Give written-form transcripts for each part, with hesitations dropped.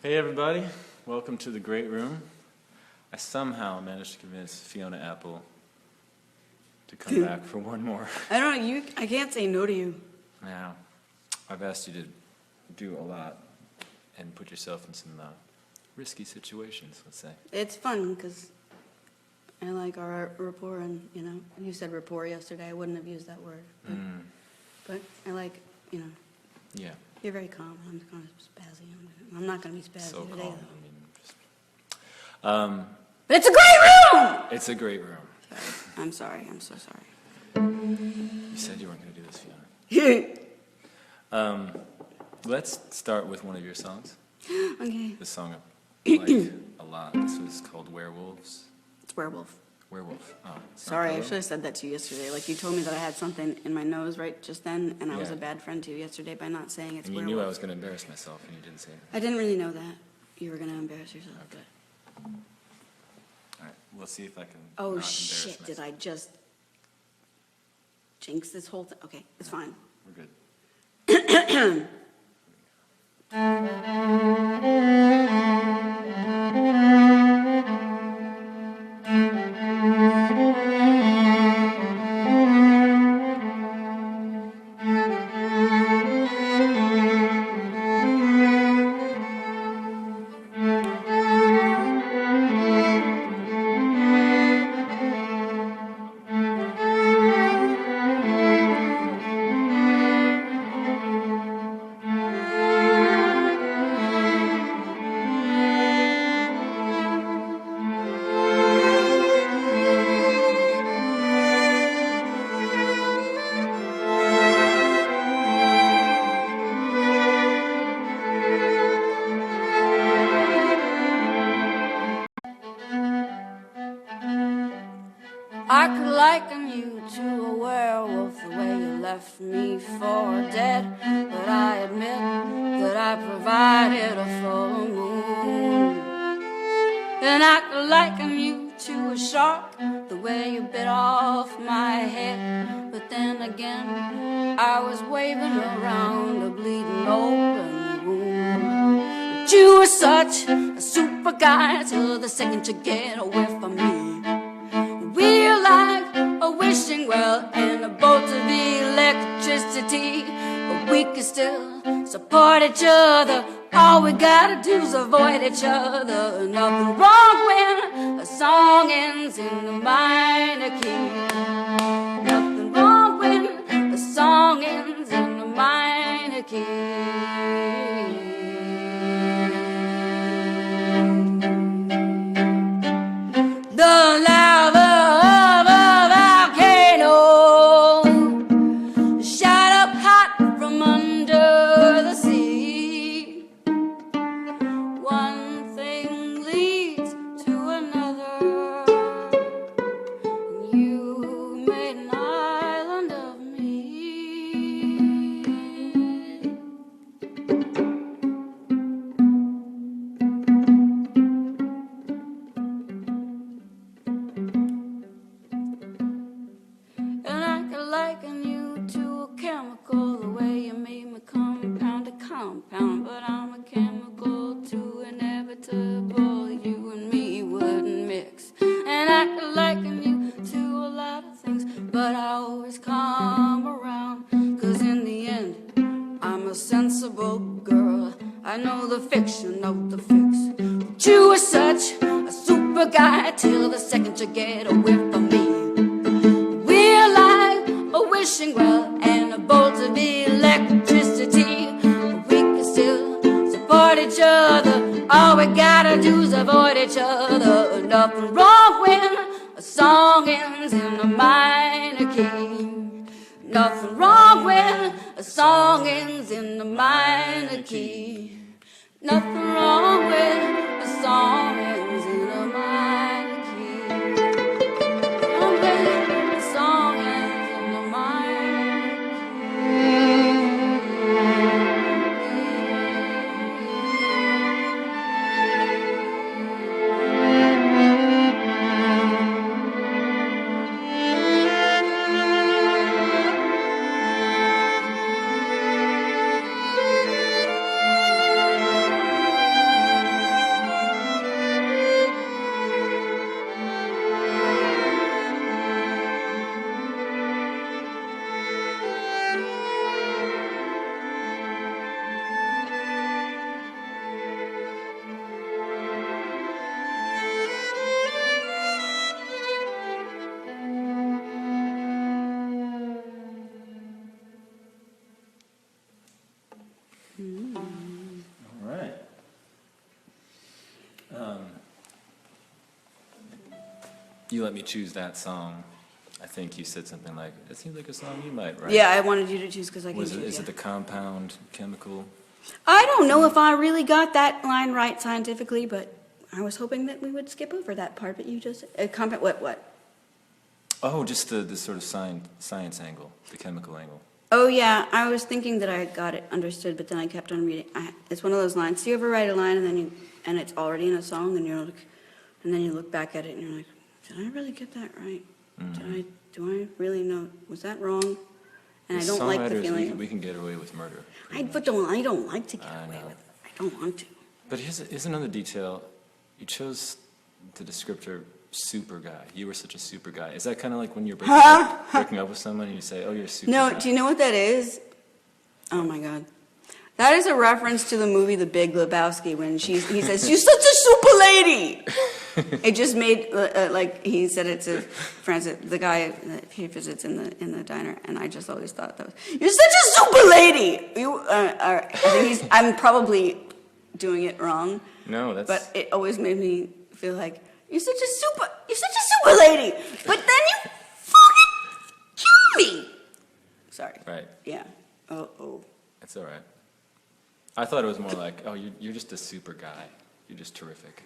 Hey everybody, welcome to the Great Room. I somehow managed to convince Fiona Apple to come back for one more. I can't say no to you. Now, I've asked you to do a lot and put yourself in some risky situations, let's say. It's fun because I like our rapport, and you said rapport yesterday. I wouldn't have used that word, but I like, Yeah. You're very calm. I'm kind of spazzy. I'm not going to be spazzy So today, calm. though. I mean, But it's a great room! it's a great room. Sorry. I'm sorry. I'm so sorry. You said you weren't going to do this, Fiona. Let's start with one of your songs. Okay. This song I like a lot. This was called Werewolves. It's werewolf. Werewolf. Oh, it's not Sorry, I Werewolf? should have said that to you yesterday. Like, you told me that I had something in my nose right just then, and I was Yeah. a bad friend to you yesterday by not saying it's And you werewolf. knew I was going to embarrass myself, and you didn't say it. I didn't really know that you were going to embarrass yourself. Okay. All right, we'll see if I can. Oh, not embarrass shit, did myself. I just jinx this whole thing? Okay, it's fine. We're good. I could liken you to a werewolf the way you left me for dead, but I admit that I provided a full moon. And I could liken you to a shark the way you bit off my head, but then again I was waving around a bleeding open wound. But you were such a super guy till the second you get away from me. We're like a wishing well and a bolt of electricity, but we can still support each other. All we gotta do is avoid each other. Nothing wrong when a song ends in the minor key. Nothing wrong when a song ends in the minor key. The lava of a volcano shot up hot from under the sea. One thing leads to another, and you made an island of me. And I could liken you to a chemical, the way you made me compound to compound. But I'm a chemical too inevitable, you and me wouldn't mix. And I could liken you to a lot of things, but I always come around. Cause in the end, I'm a sensible girl. I know the fiction of the fix. But you were such a super guy till the second you get away from me. We're like a wishing well and a bolt of electricity, but we can still support each other. All we gotta do is avoid each other. Nothing wrong when a song ends in a minor key. Nothing wrong when a song ends in a minor key. Nothing wrong when a song ends in a minor key. When a song ends in a minor key. you let me choose that song, I think you said something like, "It seems like a song you might write." Yeah, I wanted you to choose because I can Was choose. it? Is yeah. it the compound chemical? I don't know if I really got that line right scientifically, but I was hoping that we would skip over that part. But you just what? Oh, just the sort of science angle, the chemical angle. Oh yeah, I was thinking that I got it understood, but then I kept on reading. It's one of those lines. Do you ever write a line and it's already in a song, and then you look back at it and you're like, did I really get that right? Do I really know? Was that wrong? And I As don't like the songwriters, feeling. we can get away with murder. I don't like to get I away know. with it. I don't want to. But here's another detail. You chose the descriptor super guy. You were such a super guy. Is that kind of like when you're breaking up with someone and you say, "Oh, you're a super No, guy"? do you know what that is? Oh my God. That is a reference to the movie The Big Lebowski when he says, "You're such a super lady." It just made like he said it to Francis, the guy that he visits in the diner, and I just always thought that was, "You're such a super lady." I think I'm probably doing it wrong, No, that's. but it always made me feel like you're such a super lady. But then you fucking kill me. Sorry. Right. Yeah. Oh. It's all right. I thought it was more like, "Oh, you're just a super guy. You're just terrific."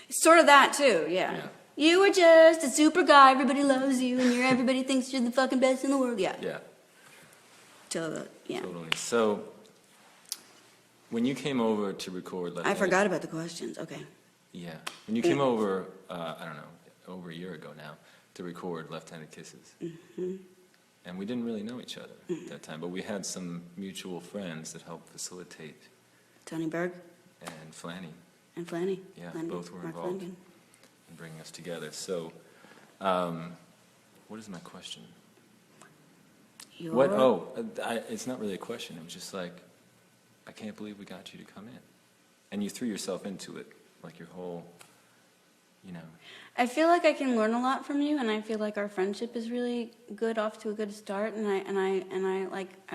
Sort of that too, yeah. Yeah. You were just a super guy, everybody loves you, and everybody thinks you're the fucking best in the world, yeah. Yeah. Yeah. Totally. So, when you came over to record, I forgot about the questions, okay. Yeah. When you came over, I don't know, over a year ago now, to record Left-Handed Kisses. Mm-hmm. And we didn't really know each other at that time, but we had some mutual friends that helped facilitate. Tony Berg And Flanny and Flanny. Yeah, Flanagan, both were Mark involved. Flanagan. in bringing us together. So, what is my question? What? Oh, it's not really a question. It was just like, I can't believe we got you to come in. And you threw yourself into it, like your whole, you know. I feel like I can learn a lot from you, and I feel like our friendship is really good, off to a good start. And I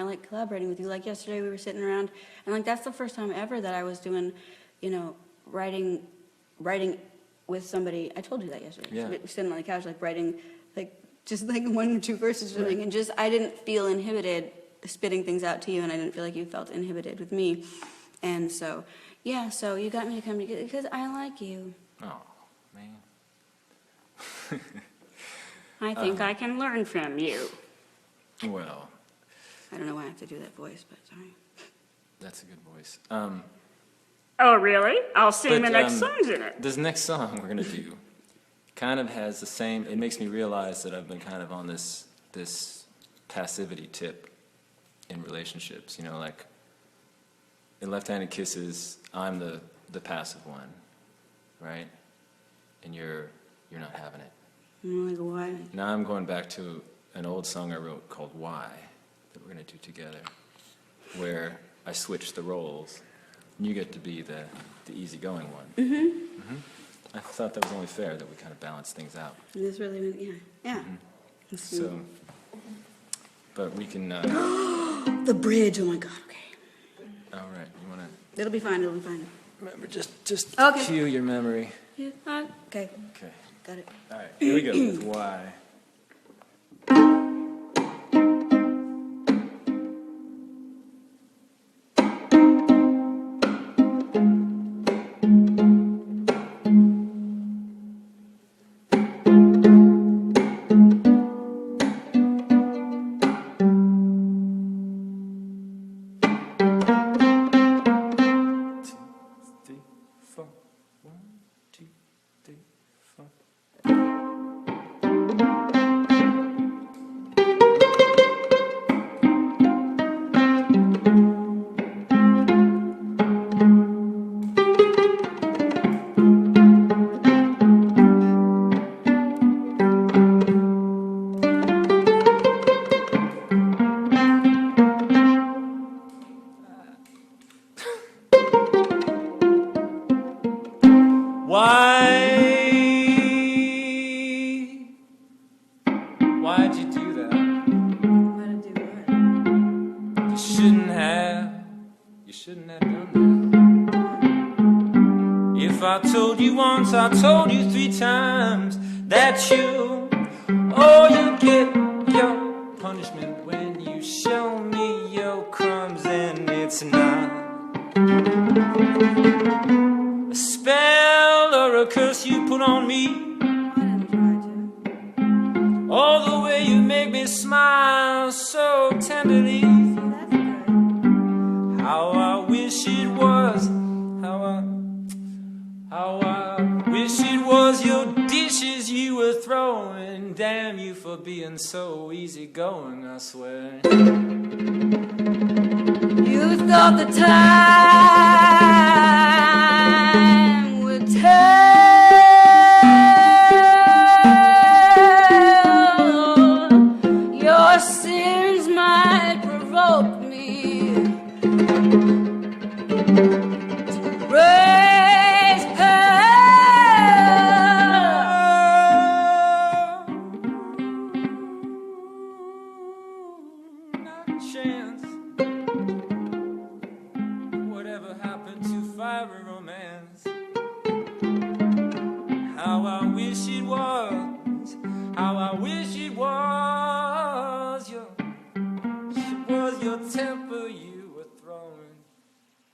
like collaborating with you. Like yesterday, we were sitting around, and like that's the first time ever that I was doing, writing with somebody. I told you that yesterday. Yeah. Sitting on the couch, like writing, like just like 1 or 2 verses or something, and just I didn't feel inhibited spitting things out to you, and I didn't feel like you felt inhibited with me. And so, yeah. So you got me to come together because I like you. Oh, man. I think I can learn from you. Well, I don't know why I have to do that voice, but sorry. that's a good voice. Oh, really? I'll sing But, the next songs in it. This next song we're going to do kind of has the same, it makes me realize that I've been kind of on this passivity tip in relationships, like in Left-Handed Kisses, I'm the passive one, right? And you're not having it. I'm like, why? Now I'm going back to an old song I wrote called Why that we're going to do together, where I switch the roles. And you get to be the easygoing one. Mm-hmm. I thought that was only fair that we kind of balance things out. This really, yeah. So, but we can. The bridge. Oh my God. Okay. All right, you want to It'll be fine. remember just Okay. cue your memory. Yeah, okay. Okay. Got it. All right. Here we go with Why. Why'd you do that? Why to do what? You shouldn't have done that. If I told you once, I told you 3 times that you, oh, you get your punishment when you show me your crumbs, and it's not a spell or a curse you put on me. I didn't try to. All the way you make me smile so tenderly. See, that's good. How I wish it was, how I wish it was your dishes you were throwing. Damn you for being so easygoing, I swear. You thought the time would tell. Your sins might provoke me to raise hell. Not a chance. Whatever happened to fiery romance? How I wish it was, how I wish it was your temper you were throwing.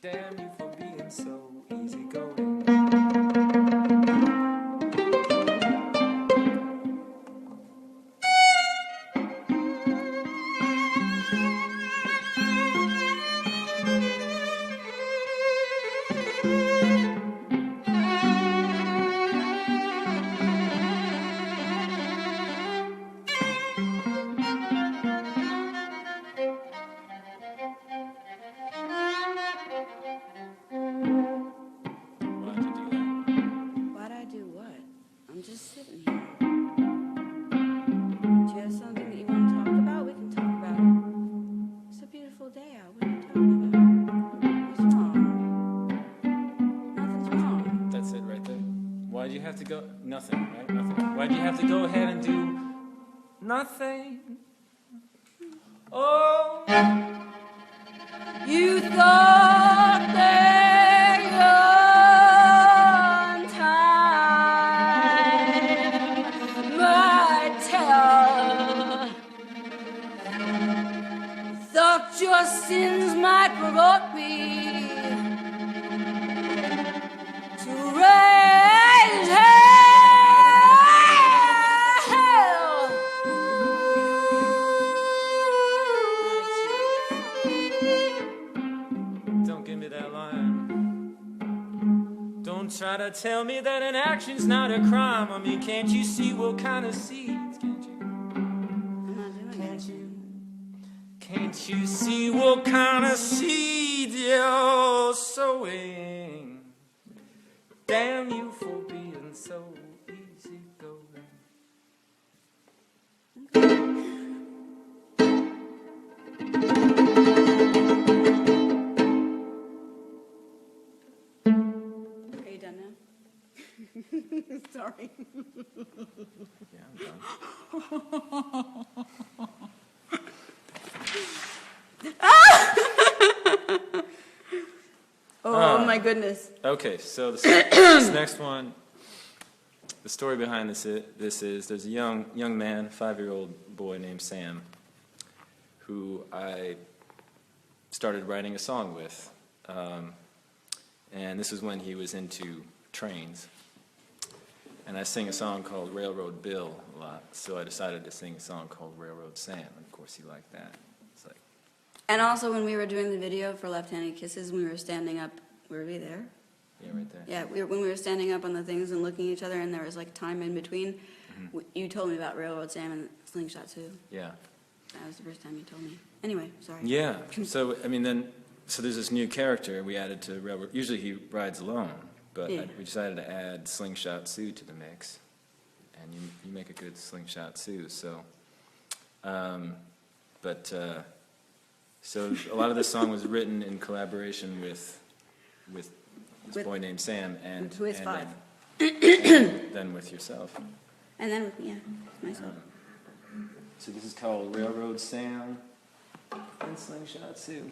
Damn you for being so easygoing. Why'd you do that? Why'd I do what? I'm just sitting here. Do you have something that you want to talk about? We can talk about it. It's a beautiful day out. What are you talking about? What's wrong? Nothing's wrong. That's it right there. Why'd you have to go? Nothing, right? Nothing. Why'd you have to go ahead and do nothing? Oh, You thought that your time might tell. Thought your sins might provoke me to raise hell. don't give me that line. Don't try to tell me that an action's not a crime. I mean, can't you see what kind of seeds? Can't you? I'm not doing Can't it. you? Can't you see what kind of seeds you're sowing? Damn you for being so easygoing. Are you done now? Sorry. Yeah, I'm done. Oh my goodness. Okay, so this next one, the story behind this is there's a young man, 5-year-old boy named Sam, who I started writing a song with, and this was when he was into trains. And I sing a song called Railroad Bill a lot, so I decided to sing a song called Railroad Sam, and of course he liked that. It's like, And also when we were doing the video for Left-Handed Kisses, when we were standing up, were we there? yeah, right there. Yeah, when we were standing up on the things and looking at each other and there was like time in between, you told me about Railroad Sam and Slingshot Sue. Yeah. That was the first time you told me. Anyway, sorry. Yeah. So I mean, so there's this new character we added to Railroad. Usually he rides alone, but Yeah. we decided to add Slingshot Sue to the mix, and you make a good Slingshot Sue. So, so a lot of this song was written in collaboration with this boy named Sam, and who is 5. then with yourself. And then with me, yeah, myself. So this is called Railroad Sam and Slingshot Sue.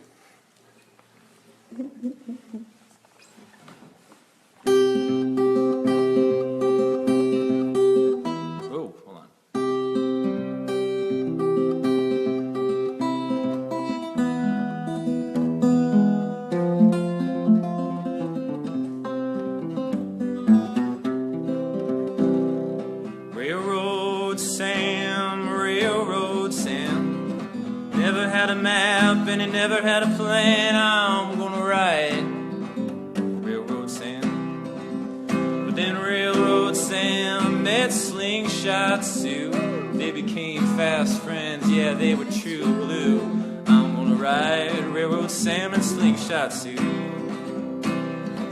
and he never had a plan. I'm gonna ride Railroad Sam. But then Railroad Sam met Slingshot Sue. They became fast friends, yeah, they were true blue. I'm gonna ride Railroad Sam and Slingshot Sue.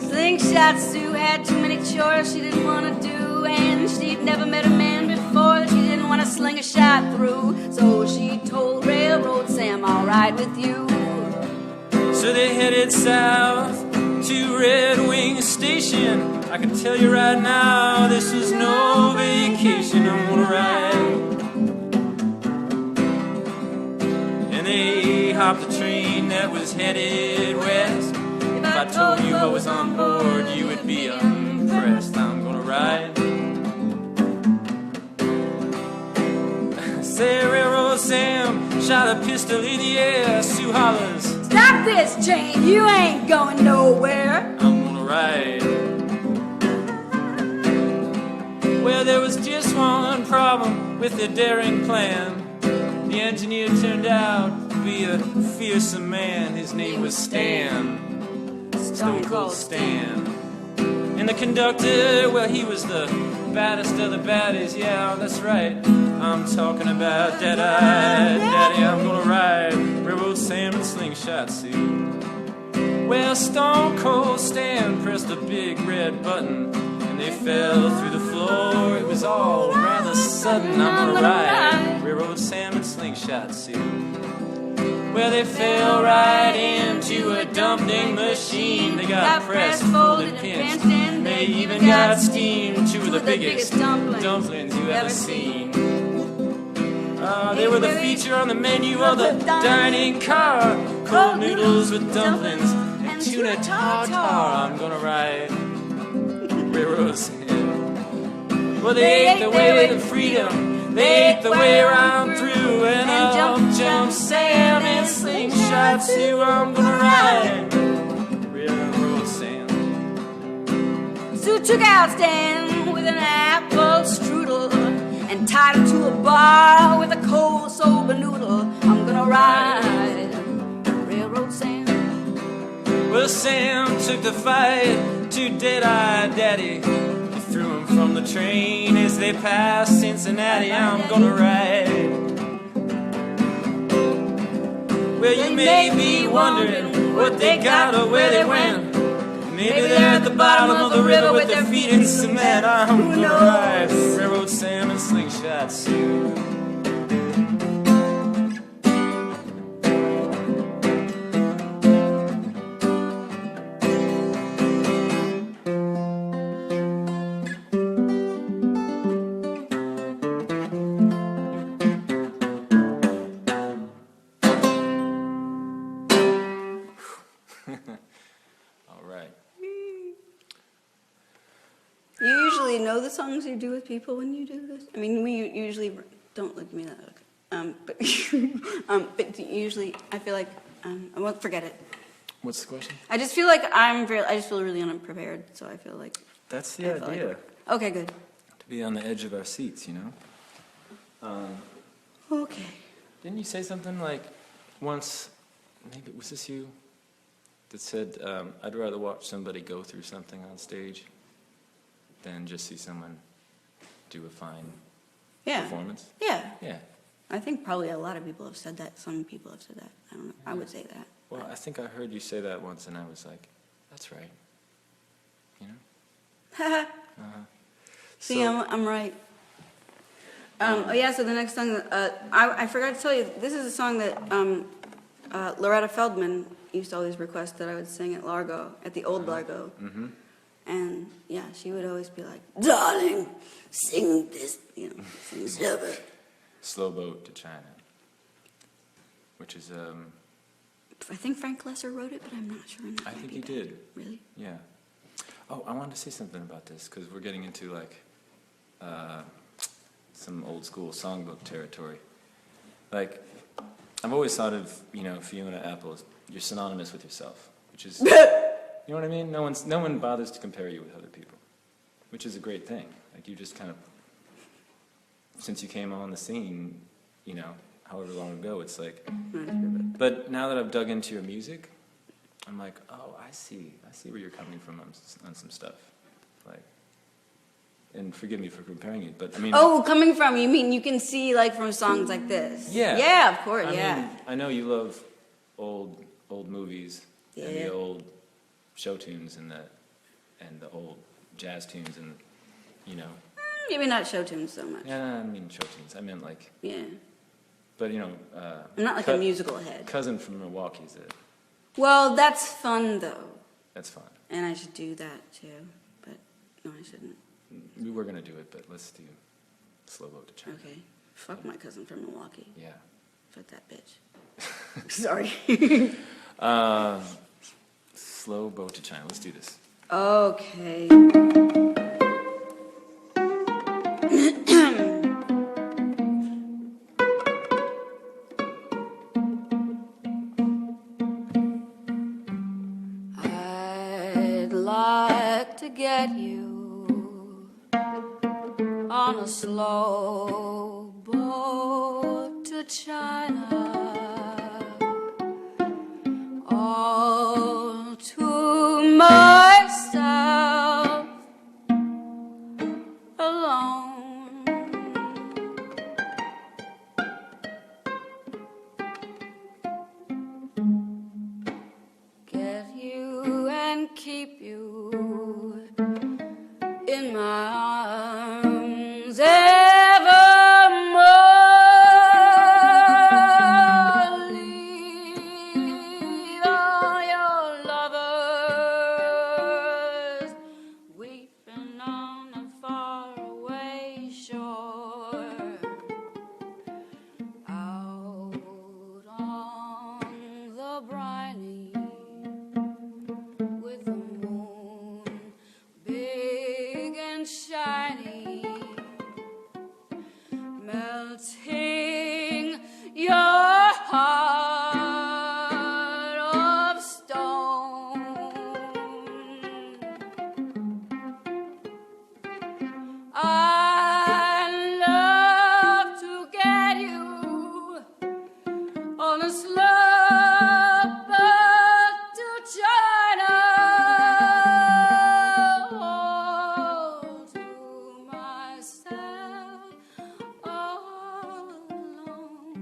Slingshot Sue had too many chores she didn't want to do, and she'd never met a man before that she didn't want to sling a shot through. So she told Railroad Sam, I'll ride with you. So they headed south to Red Wing Station. I can tell you right now, this was no vacation. I'm gonna ride. And they hopped a train that was headed west. If I told you what was on board, you would be impressed. I'm gonna ride. Say Railroad Sam shot a pistol in the air. Sue hollers, Stop this train, you ain't going nowhere. I'm gonna ride. Well, there was just one problem with the daring plan. The engineer turned out to be a fearsome man. His name was Stan. Stone Cold Stan. And the conductor, well, he was the baddest of the baddies. Yeah, that's right. I'm talking about Dead-Eye Daddy. I'm gonna ride Railroad Sam and Slingshot Sue. Well, Stone Cold Stan pressed a big red button, and they fell through the floor. It was all rather sudden. I'm gonna ride Railroad Sam and Slingshot Sue. Well, they fell right into a dumpling machine. They got pressed, folded, pinched, and they even got steamed. Two of the biggest dumplings you ever seen. They were the feature on the menu of the dining car. Cold noodles with dumplings and tuna tartar. I'm gonna ride Railroad Sam. Well, they ate their way to freedom. They ate their way around through. And up jump Sam and Slingshot Sue. I'm gonna ride Railroad Sam. Sue took out Stan with an apple strudel and tied him to a bar with a cold soba noodle. I'm gonna ride Railroad Sam. Well, Sam took the fight to Dead-Eye Daddy. He threw him from the train as they passed Cincinnati. I'm gonna ride. Well, you may be wondering what they got or where they went. Maybe they're at the bottom of the river with their feet in cement. I'm gonna ride Railroad Sam and Slingshot Sue. All right. You usually know the songs you do with people when you do this? I mean, we usually don't look at me that way. But usually I feel like I won't forget it. What's the question? I just feel like I just feel really unprepared, so I feel like That's the idea. okay, good. To be on the edge of our seats, you know? Okay. Didn't you say something like once, maybe, was this you? That said, I'd rather watch somebody go through something on stage than just see someone do a fine performance? Yeah. Yeah. I think probably a lot of people have said that. Some people have said that. I don't know. I would say that. Well, I think I heard you say that once, and I was like, that's right. You know? See, I'm right. Oh yeah, so the next song, I forgot to tell you, this is a song that Loretta Feldman used to always request that I would sing at Largo, at the old Largo. Mm-hmm. And yeah, she would always be like, darling, sing this, sing Slow Boat. Slow Boat to China, which is, I think Frank Lesser wrote it, but I'm not sure. I think he did. Really? Yeah. Oh, I wanted to say something about this, because we're getting into, like, some old school songbook territory. Like, I've always thought of, Fiona Apple, you're synonymous with yourself, which is, you know what I mean? No one bothers to compare you with other people, which is a great thing. Like, you just kind of, since you came on the scene, however long ago. It's like, but now that I've dug into your music, I'm like, oh, I see where you're coming from on some stuff, like, and forgive me for comparing it, but I mean. Oh, coming from, you mean you can see like from songs like this? Yeah. Yeah, of course, I yeah. mean, I know you love old movies and Yeah. the old show tunes and the old jazz tunes and, you know. Maybe not show tunes so much. Yeah, I mean show tunes. I meant like, Yeah. but you know. I'm not like a musical head. Cousin from Milwaukee's it. Well, that's fun though. That's fun. And I should do that too. But no, I shouldn't. We were gonna do it, but let's do Slow Boat to China. Okay. Fuck my cousin from Milwaukee. Yeah. Fuck that bitch. Sorry. Slow Boat to China. Let's do this. Okay. I'd like to get you on a slow boat to China, all to myself alone. Get you and keep you in my arms evermore. Leave all your lovers weeping on a faraway shore, out on the briny with the moon big and shiny, melting your heart of stone. I'd love to get you on a slow boat to China, all to myself all alone.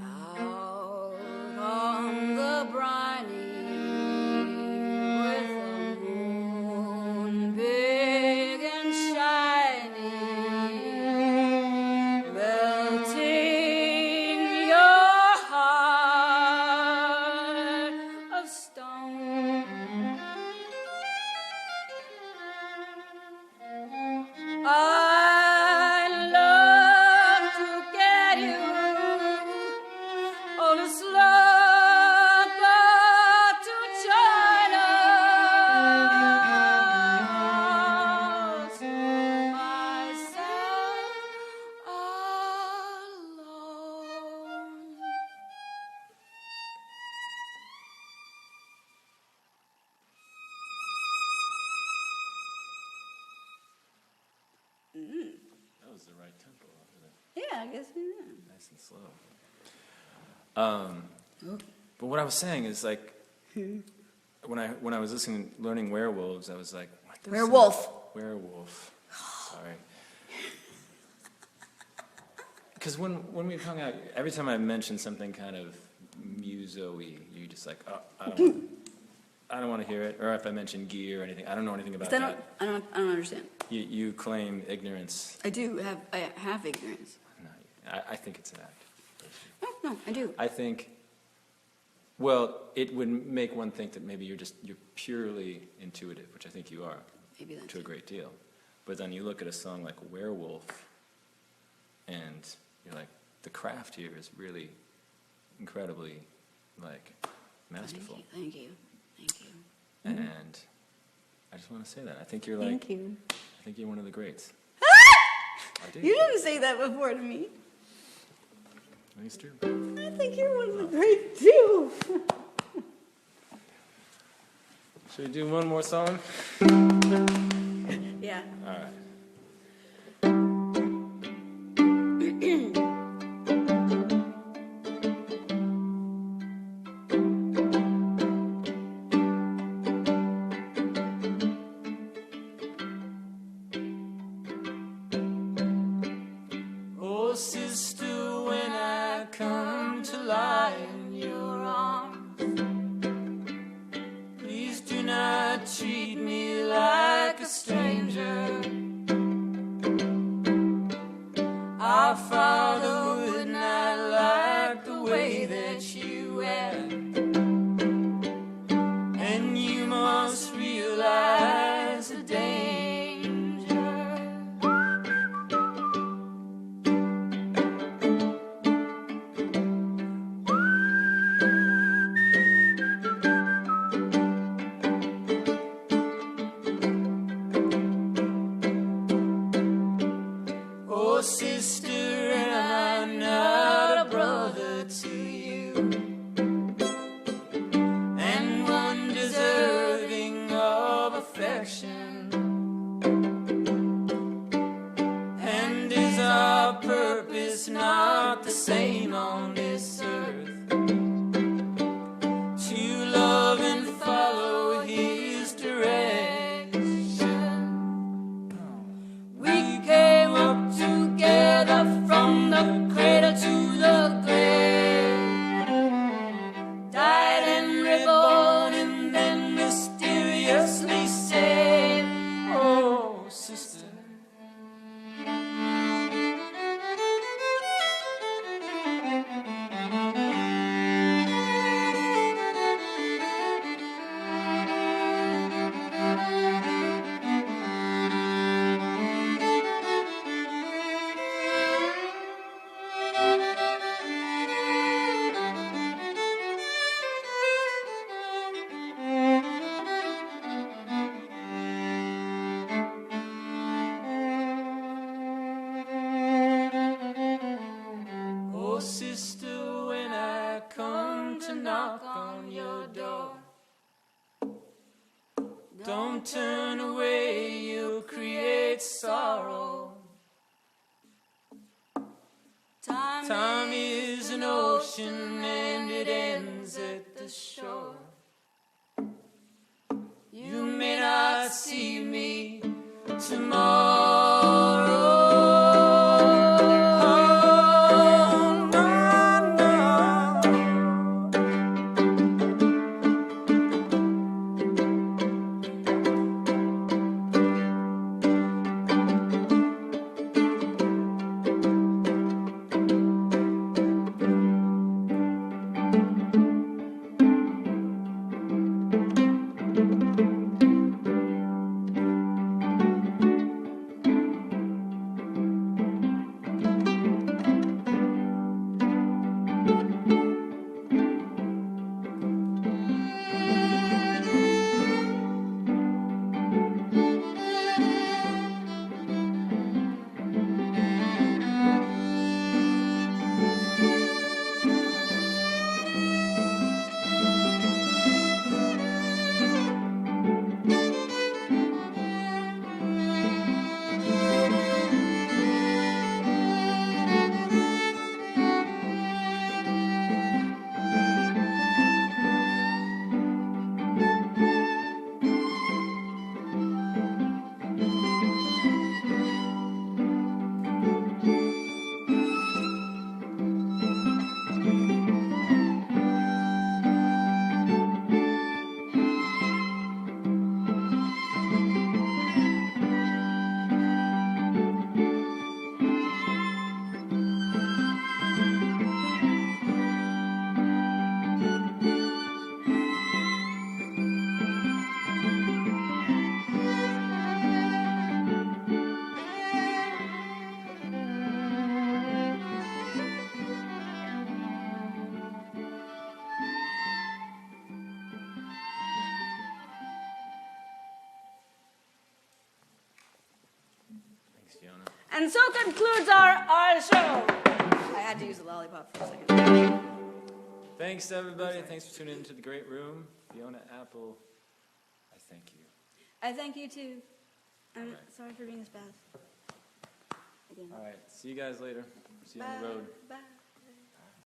Out on the briny with the moon big and shiny, melting your heart of stone. I'd love to get you on a slow boat to China, to myself alone. That was the right tempo. Yeah, I guess we know. Nice and slow. But what I was saying is like, when I was learning Werewolves, I was like, what the Werewolf. Werewolf. Sorry. Because when we hung out, every time I mentioned something kind of muso-y, you just like, oh, I I don't want to hear it, or if I mention gear or anything. I don't know anything about I that. don't understand. You claim ignorance. I have ignorance. No, I think it's an act. No, I do. I think, well, it would make one think that maybe you're purely intuitive, which I think you are Maybe that's to a great deal. But then you look at a song like Werewolf, and you're like, the craft here is really incredibly, like, masterful. Thank you. And I just want to say that. I think you're like, Thank you. I think you're one of the greats. I do. You didn't say that before to me. I think it's true. I think you're one of the great too. Should we do one more song? Yeah. All right. Oh, sister, when I come to lie in your arms, please do not treat me like a stranger. Our Father would not like the way that you act, and you must realize the danger. Oh, sister, am I not a brother to you, and one deserving of affection? And is our purpose not the same on this earth, to love and follow His direction? We came up together from the cradle to the grave, died and reborn and then mysteriously saved. Oh, sister. Oh, sister, when I come to knock on your door, don't turn away, you'll create sorrow. Time is an ocean and it ends at the shore. You may not see me tomorrow. Oh, no, no. And so concludes our show. I had to use the lollipop for a second. Thanks, everybody. Thanks for tuning into The Great Room. Fiona Apple, I thank you. I thank you too. I'm sorry for being a spaz. Again. All right. See you guys later. See you on the Bye. road. Bye.